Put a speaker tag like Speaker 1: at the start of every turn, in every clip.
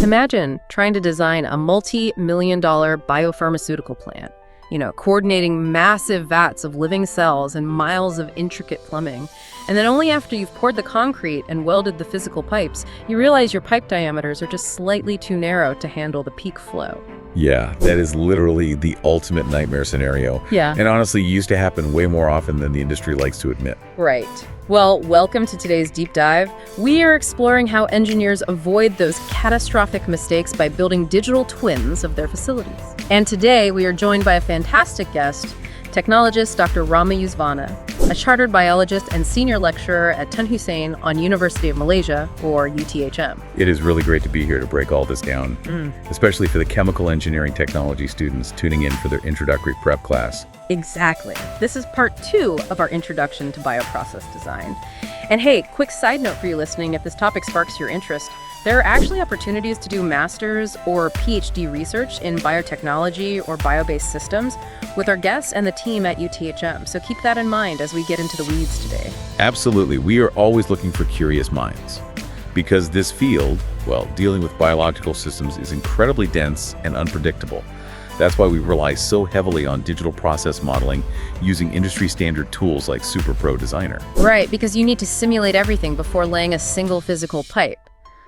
Speaker 1: imagine trying to design a multi-million-dollar biopharmaceutical plant, coordinating massive vats of living cells and miles of intricate plumbing. And then only after you've poured the concrete and welded the physical pipes, you realize your pipe diameters are just slightly too narrow to handle the peak flow.
Speaker 2: Yeah, that is literally the ultimate nightmare scenario.
Speaker 1: Yeah.
Speaker 2: And honestly, used to happen way more often than the industry likes to admit.
Speaker 1: Right. Well, welcome to today's deep dive. We are exploring how engineers avoid those catastrophic mistakes by building digital twins of their facilities. And today we are joined by a fantastic guest, technologist Dr. Rama Yusvana, a chartered biologist and senior lecturer at Tun Hussein on University of Malaysia, or UTHM.
Speaker 2: It is really great to be here to break all this down, especially for the chemical engineering technology students tuning in for their introductory prep class.
Speaker 1: Exactly. This is part 2 of our introduction to bioprocess design. And hey, quick side note for you listening, if this topic sparks your interest, there are actually opportunities to do master's or PhD research in biotechnology or bio-based systems with our guests and the team at UTHM. So keep that in mind as we get into the weeds today.
Speaker 2: Absolutely. We are always looking for curious minds because this field, dealing with biological systems is incredibly dense and unpredictable. That's why we rely so heavily on digital process modeling using industry standard tools like SuperPro Designer.
Speaker 1: Right, because you need to simulate everything before laying a single physical pipe.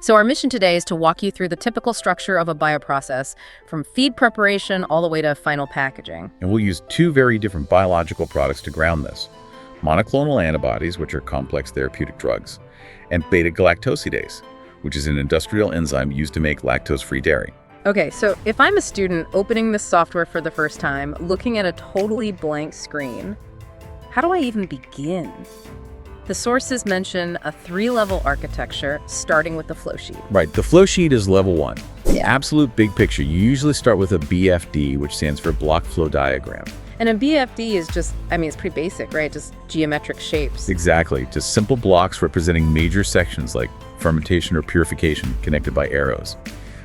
Speaker 1: So our mission today is to walk you through the typical structure of a bioprocess, from feed preparation all the way to final packaging.
Speaker 2: And we'll use 2 very different biological products to ground this. Monoclonal antibodies, which are complex therapeutic drugs, and beta-galactosidase, which is an industrial enzyme used to make lactose-free dairy.
Speaker 1: Okay, so if I'm a student opening this software for the first time, looking at a totally blank screen, how do I even begin? The sources mention a 3-level architecture, starting with the flow sheet.
Speaker 2: Right, the flow sheet is level 1. The
Speaker 1: Yeah.
Speaker 2: absolute big picture. You usually start with a BFD, which stands for block flow diagram.
Speaker 1: And a BFD is just, it's pretty basic, right? Just geometric shapes.
Speaker 2: Exactly, just simple blocks representing major sections like fermentation or purification connected by arrows.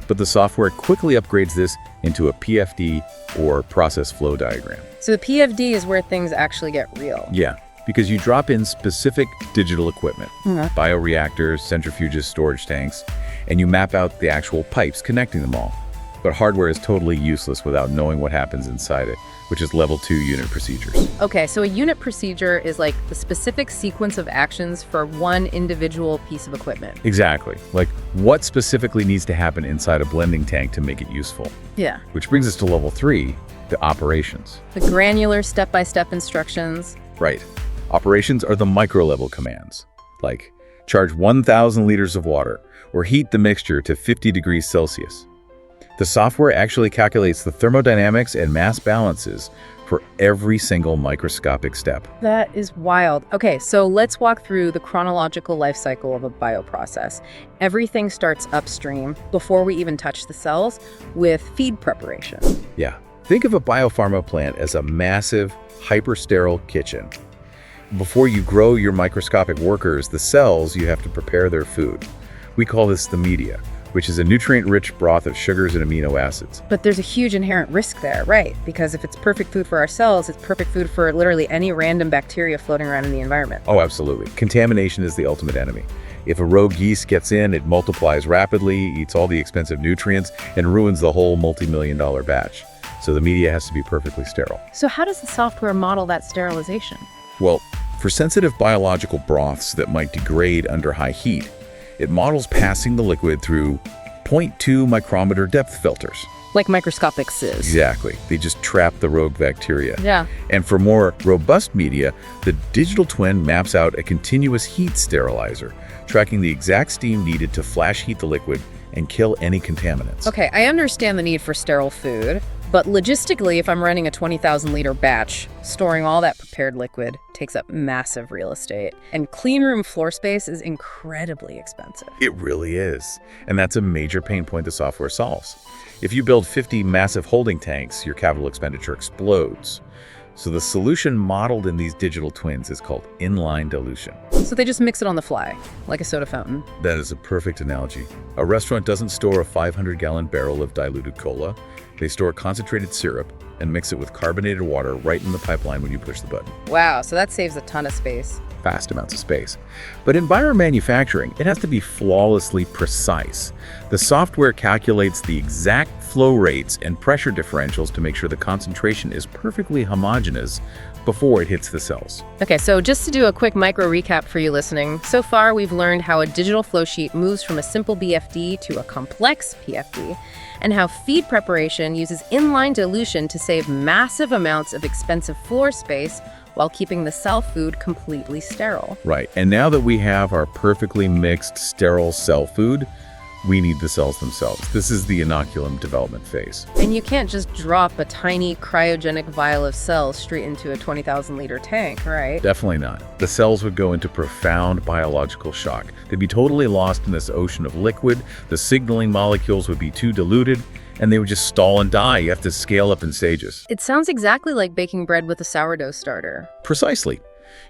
Speaker 2: But the software quickly upgrades this into a PFD, or process flow diagram.
Speaker 1: So the PFD is where things actually get real.
Speaker 2: Yeah, because you drop in specific digital equipment, bioreactors, centrifuges, storage tanks, and you map out the actual pipes connecting them all. But hardware is totally useless without knowing what happens inside it, which is level 2 unit procedures.
Speaker 1: Okay, so a unit procedure is like the specific sequence of actions for one individual piece of equipment.
Speaker 2: Exactly, like what specifically needs to happen inside a blending tank to make it useful.
Speaker 1: Yeah.
Speaker 2: Which brings us to level 3, the operations.
Speaker 1: The granular step-by-step instructions.
Speaker 2: Right. Operations are the micro-level commands, like charge 1,000 liters of water or heat the mixture to 50 degrees Celsius. The software actually calculates the thermodynamics and mass balances for every single microscopic step.
Speaker 1: That is wild. Okay, so let's walk through the chronological life cycle of a bioprocess. Everything starts upstream before we even touch the cells with feed preparation.
Speaker 2: Yeah. Think of a biopharma plant as a massive, hyper-sterile kitchen. Before you grow your microscopic workers, the cells, you have to prepare their food. We call this the media, which is a nutrient-rich broth of sugars and amino acids.
Speaker 1: But there's a huge inherent risk there, right? Because if it's perfect food for our cells, it's perfect food for literally any random bacteria floating around in the environment.
Speaker 2: Oh, absolutely. Contamination is the ultimate enemy. If a rogue yeast gets in, it multiplies rapidly, eats all the expensive nutrients, and ruins the whole multi-million-dollar batch. So the media has to be perfectly sterile.
Speaker 1: So how does the software model that sterilization?
Speaker 2: Well, for sensitive biological broths that might degrade under high heat, it models passing the liquid through 0.2 micrometer depth filters.
Speaker 1: Like microscopic sieves.
Speaker 2: Exactly. They just trap the rogue bacteria.
Speaker 1: Yeah.
Speaker 2: And for more robust media, the digital twin maps out a continuous heat sterilizer, tracking the exact steam needed to flash heat the liquid and kill any contaminants.
Speaker 1: Okay, I understand the need for sterile food, but logistically, if I'm running a 20,000 liter batch, storing all that prepared liquid takes up massive real estate. And clean room floor space is incredibly expensive.
Speaker 2: It really is. And that's a major pain point the software solves. If you build 50 massive holding tanks, your capital expenditure explodes. So the solution modeled in these digital twins is called inline dilution.
Speaker 1: So they just mix it on the fly, like a soda fountain.
Speaker 2: That is a perfect analogy. A restaurant doesn't store a 500-gallon barrel of diluted cola. They store concentrated syrup and mix it with carbonated water right in the pipeline when you push the button.
Speaker 1: Wow, so that saves a ton of space.
Speaker 2: vast amounts of space. But in biomanufacturing, it has to be flawlessly precise. The software calculates the exact flow rates and pressure differentials to make sure the concentration is perfectly homogeneous before it hits the cells.
Speaker 1: Okay, so just to do a quick micro recap for you listening, so far we've learned how a digital flow sheet moves from a simple BFD to a complex PFD, and how feed preparation uses inline dilution to save massive amounts of expensive floor space while keeping the cell food completely sterile.
Speaker 2: Right, and now that we have our perfectly mixed sterile cell food, we need the cells themselves. This is the inoculum development phase.
Speaker 1: And you can't just drop a tiny cryogenic vial of cells straight into a 20,000-liter tank, right?
Speaker 2: Definitely not. The cells would go into profound biological shock. They'd be totally lost in this ocean of liquid, the signaling molecules would be too diluted, and they would just stall and die. You have to scale up in stages.
Speaker 1: It sounds exactly like baking bread with a sourdough starter.
Speaker 2: Precisely.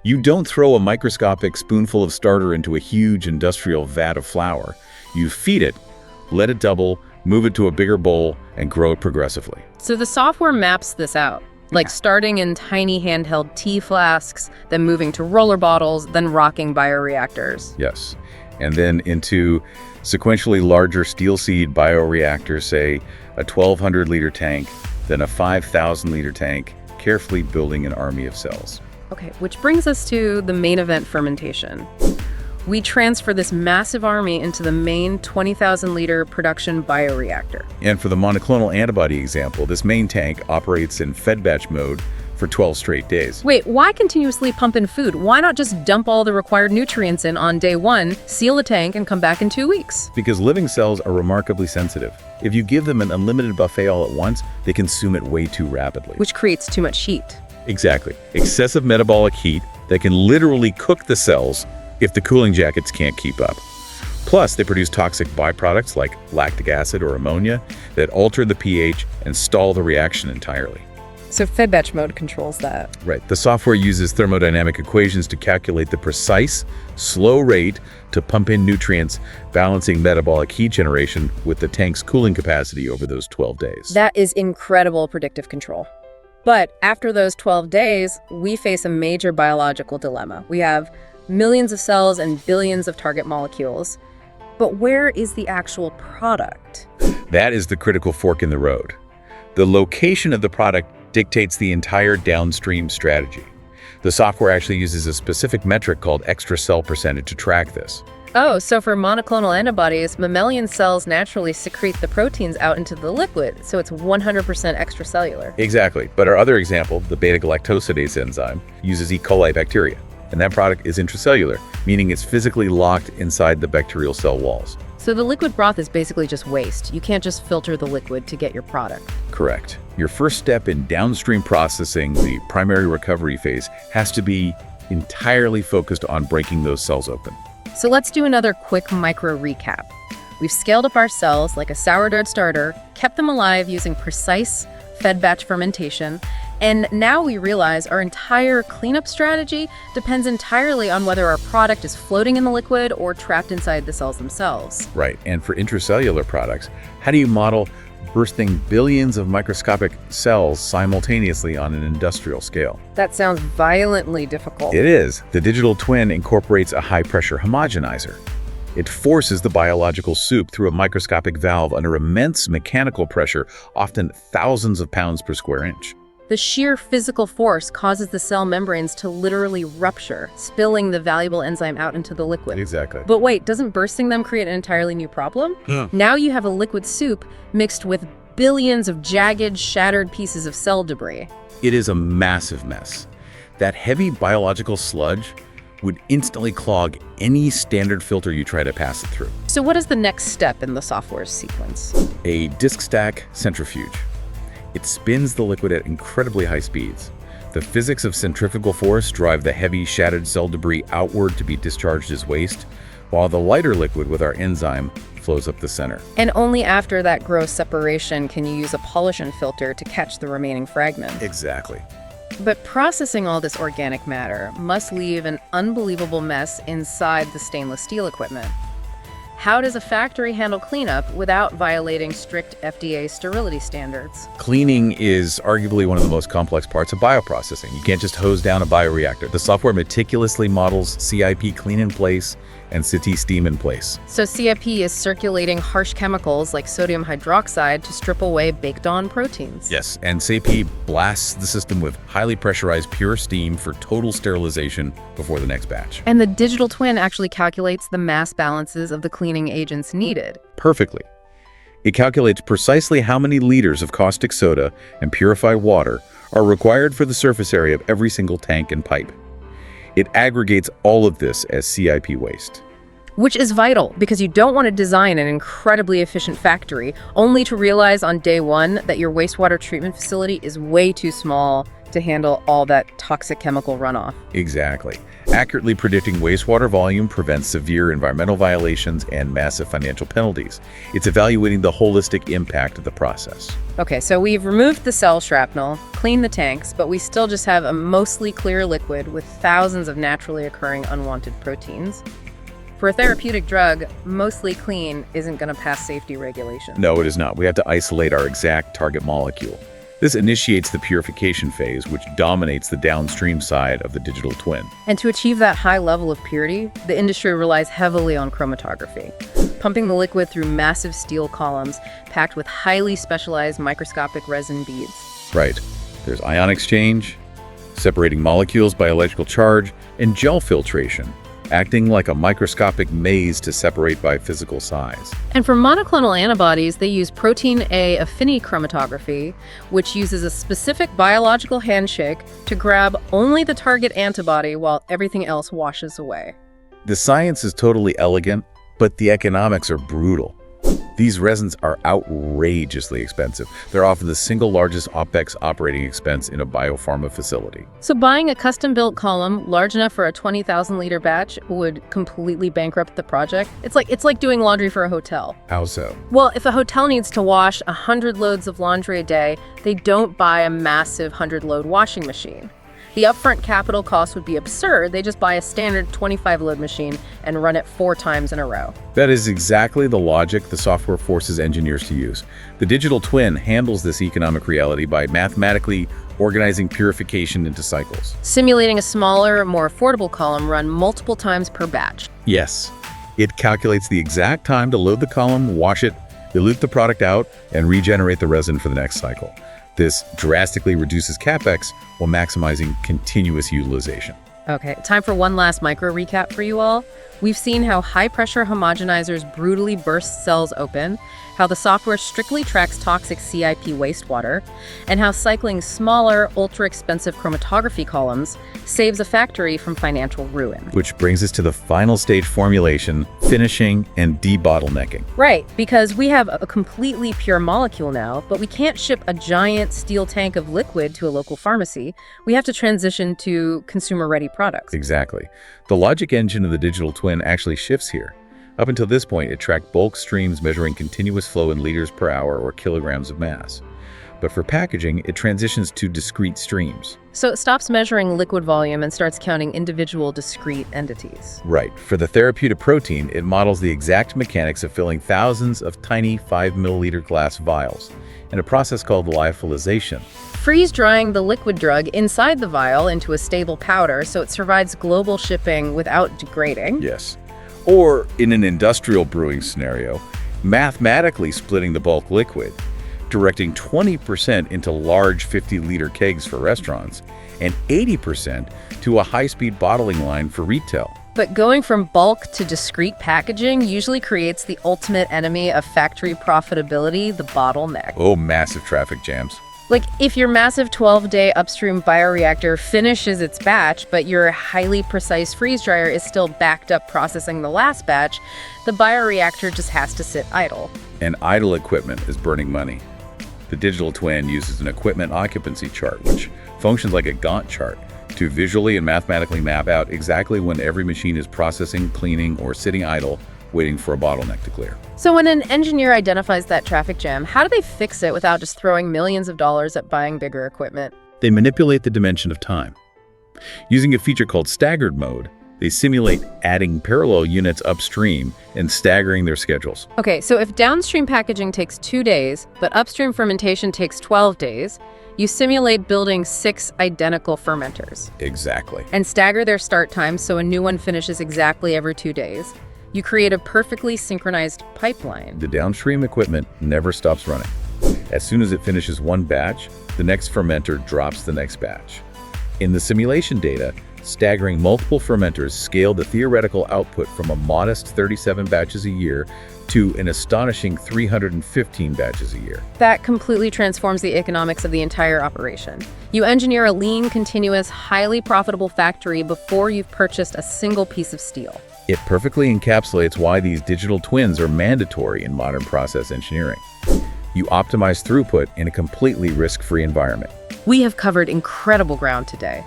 Speaker 2: You don't throw a microscopic spoonful of starter into a huge industrial vat of flour. You feed it, let it double, move it to a bigger bowl, and grow it progressively.
Speaker 1: So the software maps this out, like starting in tiny handheld tea flasks, then moving to roller bottles, then rocking bioreactors.
Speaker 2: Yes. And then into sequentially larger steel seed bioreactors, say a 1,200-liter tank, then a 5,000-liter tank, carefully building an army of cells.
Speaker 1: Okay, which brings us to the main event, fermentation. We transfer this massive army into the main 20,000-liter production bioreactor.
Speaker 2: And for the monoclonal antibody example, this main tank operates in fed batch mode for 12 straight days.
Speaker 1: Wait, why continuously pump in food? Why not just dump all the required nutrients in on day 1, seal the tank, and come back in 2 weeks?
Speaker 2: Because living cells are remarkably sensitive. If you give them an unlimited buffet all at once, they consume it way too rapidly.
Speaker 1: Which creates too much heat.
Speaker 2: Exactly. Excessive metabolic heat that can literally cook the cells if the cooling jackets can't keep up. Plus, they produce toxic byproducts like lactic acid or ammonia that alter the pH and stall the reaction entirely.
Speaker 1: So fed batch mode controls that.
Speaker 2: Right. The software uses thermodynamic equations to calculate the precise, slow rate to pump in nutrients, balancing metabolic heat generation with the tank's cooling capacity over those 12 days.
Speaker 1: That is incredible predictive control. But after those 12 days, we face a major biological dilemma. We have millions of cells and billions of target molecules. But where is the actual product?
Speaker 2: That is the critical fork in the road. The location of the product dictates the entire downstream strategy. The software actually uses a specific metric called extra cell percentage to track this.
Speaker 1: Oh, so for monoclonal antibodies, mammalian cells naturally secrete the proteins out into the liquid, so it's 100% extracellular.
Speaker 2: Exactly. But our other example, the beta-galactosidase enzyme, uses E. coli bacteria. And that product is intracellular, meaning it's physically locked inside the bacterial cell walls.
Speaker 1: So the liquid broth is basically just waste. You can't just filter the liquid to get your product.
Speaker 2: Correct. Your first step in downstream processing, the primary recovery phase, has to be entirely focused on breaking those cells open.
Speaker 1: So let's do another quick micro recap. We've scaled up our cells like a sourdough starter, kept them alive using precise fed batch fermentation, and now we realize our entire cleanup strategy depends entirely on whether our product is floating in the liquid or trapped inside the cells themselves.
Speaker 2: Right, and for intracellular products, how do you model bursting billions of microscopic cells simultaneously on an industrial scale?
Speaker 1: That sounds violently difficult.
Speaker 2: It is. The digital twin incorporates a high-pressure homogenizer. It forces the biological soup through a microscopic valve under immense mechanical pressure, often thousands of pounds per square inch.
Speaker 1: The sheer physical force causes the cell membranes to literally rupture, spilling the valuable enzyme out into the liquid.
Speaker 2: Exactly.
Speaker 1: But wait, doesn't bursting them create an entirely new problem? Now you have a liquid soup mixed with billions of jagged, shattered pieces of cell debris.
Speaker 2: It is a massive mess. That heavy biological sludge would instantly clog any standard filter you try to pass it through.
Speaker 1: So what is the next step in the software's sequence?
Speaker 2: A disc stack centrifuge. It spins the liquid at incredibly high speeds. The physics of centrifugal force drive the heavy, shattered cell debris outward to be discharged as waste, while the lighter liquid with our enzyme flows up the center.
Speaker 1: And only after that gross separation can you use a polisher filter to catch the remaining fragments.
Speaker 2: Exactly.
Speaker 1: But processing all this organic matter must leave an unbelievable mess inside the stainless steel equipment. how does a factory handle cleanup without violating strict FDA sterility standards?
Speaker 2: Cleaning is arguably one of the most complex parts of bioprocessing. You can't just hose down a bioreactor. The software meticulously models CIP clean in place and CT steam in place.
Speaker 1: So CIP is circulating harsh chemicals like sodium hydroxide to strip away baked-on proteins.
Speaker 2: Yes, and CIP blasts the system with highly pressurized pure steam for total sterilization before the next batch.
Speaker 1: And the digital twin actually calculates the mass balances of the cleaning agents needed.
Speaker 2: Perfectly. It calculates precisely how many liters of caustic soda and purified water are required for the surface area of every single tank and pipe. It aggregates all of this as CIP waste.
Speaker 1: Which is vital because you don't want to design an incredibly efficient factory only to realize on day one that your wastewater treatment facility is way too small to handle all that toxic chemical runoff.
Speaker 2: Exactly. Accurately predicting wastewater volume prevents severe environmental violations and massive financial penalties. It's evaluating the holistic impact of the process.
Speaker 1: Okay, so we've removed the cell shrapnel, cleaned the tanks, but we still just have a mostly clear liquid with thousands of naturally occurring unwanted proteins. For a therapeutic drug, mostly clean isn't going to pass safety regulations.
Speaker 2: No, it is not. We have to isolate our exact target molecule. This initiates the purification phase, which dominates the downstream side of the digital twin.
Speaker 1: And to achieve that high level of purity, the industry relies heavily on chromatography, pumping the liquid through massive steel columns packed with highly specialized microscopic resin beads.
Speaker 2: Right. There's ion exchange, separating molecules by electrical charge, and gel filtration, acting like a microscopic maze to separate by physical size.
Speaker 1: And for monoclonal antibodies, they use protein A affinity chromatography, which uses a specific biological handshake to grab only the target antibody while everything else washes away.
Speaker 2: The science is totally elegant, but the economics are brutal. These resins are outrageously expensive. They're often the single largest OPEX operating expense in a biopharma facility.
Speaker 1: So buying a custom-built column large enough for a 20,000-liter batch would completely bankrupt the project. It's like doing laundry for a hotel.
Speaker 2: How so?
Speaker 1: Well, if a hotel needs to wash 100 loads of laundry a day, they don't buy a massive 100-load washing machine. The upfront capital cost would be absurd. They just buy a standard 25-load machine and run it 4 times in a row.
Speaker 2: That is exactly the logic the software forces engineers to use. The digital twin handles this economic reality by mathematically organizing purification into cycles.
Speaker 1: Simulating a smaller, more affordable column run multiple times per batch.
Speaker 2: Yes, it calculates the exact time to load the column, wash it, dilute the product out, and regenerate the resin for the next cycle. This drastically reduces CapEx while maximizing continuous utilization.
Speaker 1: Okay, time for one last micro recap for you all. We've seen how high-pressure homogenizers brutally burst cells open, how the software strictly tracks toxic CIP wastewater, and how cycling smaller, ultra-expensive chromatography columns saves a factory from financial ruin.
Speaker 2: Which brings us to the final stage: formulation, finishing, and debottlenecking.
Speaker 1: Right, because we have a completely pure molecule now, but we can't ship a giant steel tank of liquid to a local pharmacy. We have to transition to consumer-ready products.
Speaker 2: Exactly. The logic engine of the digital twin actually shifts here. Up until this point, it tracked bulk streams measuring continuous flow in liters per hour or kilograms of mass. But for packaging, it transitions to discrete streams.
Speaker 1: So it stops measuring liquid volume and starts counting individual discrete entities.
Speaker 2: Right. For the therapeutic protein, it models the exact mechanics of filling thousands of tiny 5-milliliter glass vials in a process called lyophilization.
Speaker 1: Freeze-drying the liquid drug inside the vial into a stable powder so it survives global shipping without degrading.
Speaker 2: Yes. Or, in an industrial brewing scenario, mathematically splitting the bulk liquid, directing 20% into large 50-liter kegs for restaurants and 80% to a high-speed bottling line for retail.
Speaker 1: But going from bulk to discrete packaging usually creates the ultimate enemy of factory profitability, the bottleneck.
Speaker 2: Oh, massive traffic jams.
Speaker 1: Like, if your massive 12-day upstream bioreactor finishes its batch, but your highly precise freeze dryer is still backed up processing the last batch, the bioreactor just has to sit idle.
Speaker 2: And idle equipment is burning money. The digital twin uses an equipment occupancy chart, which functions like a Gantt chart, to visually and mathematically map out exactly when every machine is processing, cleaning, or sitting idle, waiting for a bottleneck to clear.
Speaker 1: So when an engineer identifies that traffic jam, how do they fix it without just throwing millions of dollars at buying bigger equipment?
Speaker 2: They manipulate the dimension of time. Using a feature called staggered mode, They simulate adding parallel units upstream and staggering their schedules.
Speaker 1: Okay, so if downstream packaging takes 2 days, but upstream fermentation takes 12 days, you simulate building 6 identical fermenters.
Speaker 2: Exactly.
Speaker 1: And stagger their start times so a new one finishes exactly every 2 days. You create a perfectly synchronized pipeline.
Speaker 2: The downstream equipment never stops running. As soon as it finishes one batch, the next fermenter drops the next batch. In the simulation data, staggering multiple fermenters scaled the theoretical output from a modest 37 batches a year to an astonishing 315 batches a year.
Speaker 1: That completely transforms the economics of the entire operation. You engineer a lean, continuous, highly profitable factory before you've purchased a single piece of steel.
Speaker 2: It perfectly encapsulates why these digital twins are mandatory in modern process engineering. You optimize throughput in a completely risk-free environment.
Speaker 1: We have covered incredible ground today.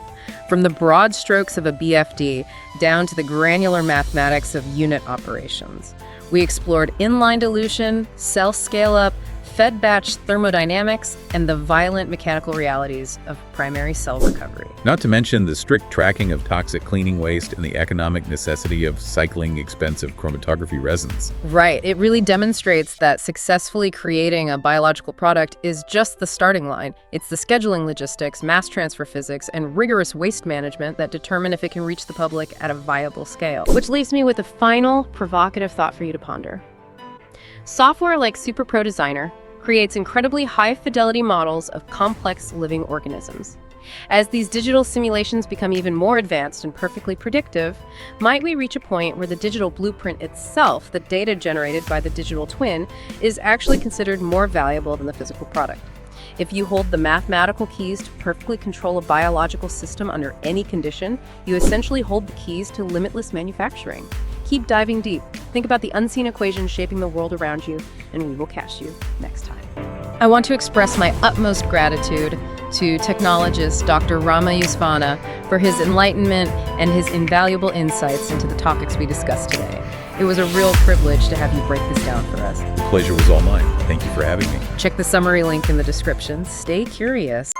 Speaker 1: From the broad strokes of a BFD down to the granular mathematics of unit operations. We explored inline dilution, cell scale-up, fed batch thermodynamics, and the violent mechanical realities of primary cell recovery.
Speaker 2: Not to mention the strict tracking of toxic cleaning waste and the economic necessity of cycling expensive chromatography resins.
Speaker 1: Right. It really demonstrates that successfully creating a biological product is just the starting line. It's the scheduling logistics, mass transfer physics, and rigorous waste management that determine if it can reach the public at a viable scale. Which leaves me with a final provocative thought for you to ponder. Software like SuperPro Designer creates incredibly high-fidelity models of complex living organisms. As these digital simulations become even more advanced and perfectly predictive, might we reach a point where the digital blueprint itself, the data generated by the digital twin, is actually considered more valuable than the physical product? If you hold the mathematical keys to perfectly control a biological system under any condition, you essentially hold the keys to limitless manufacturing. Keep diving deep. Think about the unseen equations shaping the world around you, and we will catch you next time. I want to express my utmost gratitude to technologist Dr. Rama Yusufana for his enlightenment and his invaluable insights into the topics we discussed today. It was a real privilege to have you break this down for us.
Speaker 2: The pleasure was all mine. Thank you for having me.
Speaker 1: Check the summary link in the description. Stay curious.